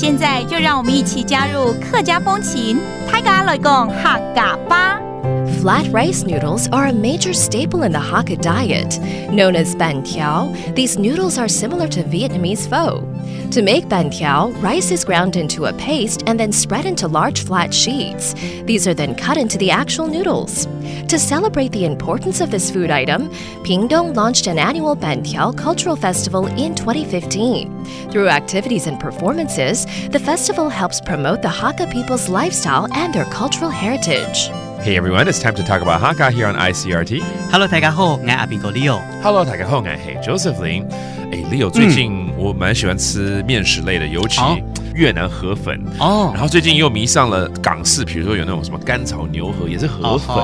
现在就让我们一起加入客家风情，大家来讲客家吧。Flat rice noodles are a major staple in the Hakka diet. Known as banh tiao, these noodles are similar to Vietnamese pho. To make banh tiao, rice is ground into a paste and then spread into large flat sheets. These are then cut into the actual noodles. To celebrate the importance of this food item, Pingdong launched an annual banh tiao cultural festival in 2015. Through activities and performances, the festival helps promote the Hakka people's lifestyle and their cultural heritage.Hey everyone, it's time to talk about Hakka here on ICRT. Hello, 大家好，我是阿炳哥 Leo. Hello, 大家好，我是 Josephine. Leo, 最近我蛮喜欢吃面食类的，尤其越南河粉。然后最近又迷上了港式，比如说有那种什么甘草牛河，也是河粉。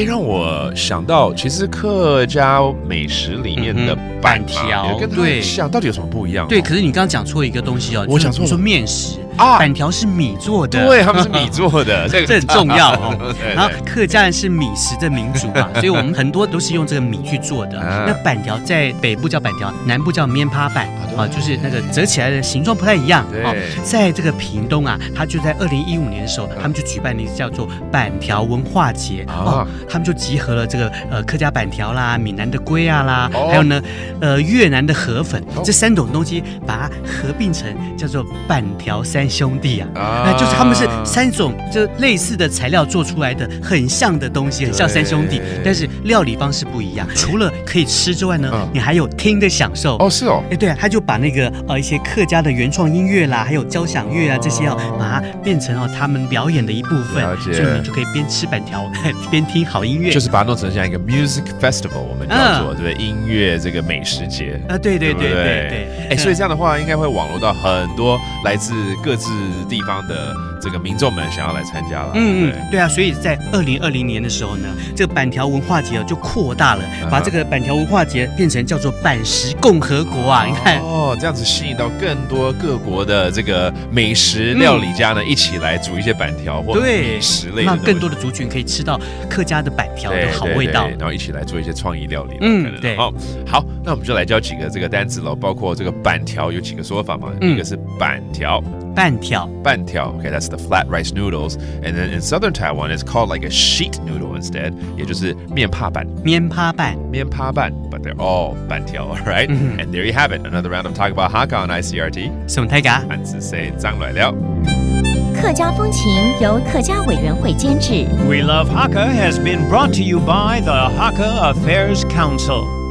让我想到，其实客家美食里面的板条跟它很像，到底有什么不一样？对，可是你刚刚讲错一个东西哦，我讲错了，说面食。板条是米做的，对，他们是米做的，这很重要哦。然后客家人是米食的民族嘛，所以我们很多都是用这个米去做的。那板条在北部叫板条，南部叫面趴板啊，就是那个折起来的形状不太一样。在这个屏东啊，他就在2015年的时候，他们就举办了一个叫做板条文化节他们就集合了这个客家板条啦、闽南的龟啊啦，还有呢越南的河粉，这3种东西把它合并成叫做板条三兄弟啊，那就是他们是3种就类似的材料做出来的很像的东西，很像3兄弟，但是料理方式不一样。除了可以吃之外呢，你还有听的享受。是哦，对啊，他就把那个一些客家的原创音乐啦，还有交响乐啊这些把它变成他们表演的一部分，所以你就可以边吃板条边听好音乐，就是把它弄成像一个 music festival， 我们叫做对不对？音乐这个美食节对。所以这样的话，应该会网罗到很多来自各自地方的这个民众们想要来参加了。对啊，所以在2020年的时候呢，这个板条文化节就扩大了，把这个板条文化节变成叫做板食共和国啊！你看这样子吸引到更多各国的这个美食料理家呢，一起来煮一些板条或美食类的，让更多的族群可以吃到客家的板条的好味道，然后一起来做一些创意料理。对。好，那我们就来教几个这个单字了，包括这个板条有几个说法嘛？一个是板条。Okay, that's the flat rice noodles. And then in southern Taiwan, it's called like a sheet noodle instead. 也就是面趴板 but they're all 板条 right? And there you have it. Another round of Talk About Hakka on ICRT. 什么大家？汉字say 张来了。客家风情由客家委员会监制。We Love Hakka has been brought to you by the Hakka Affairs Council.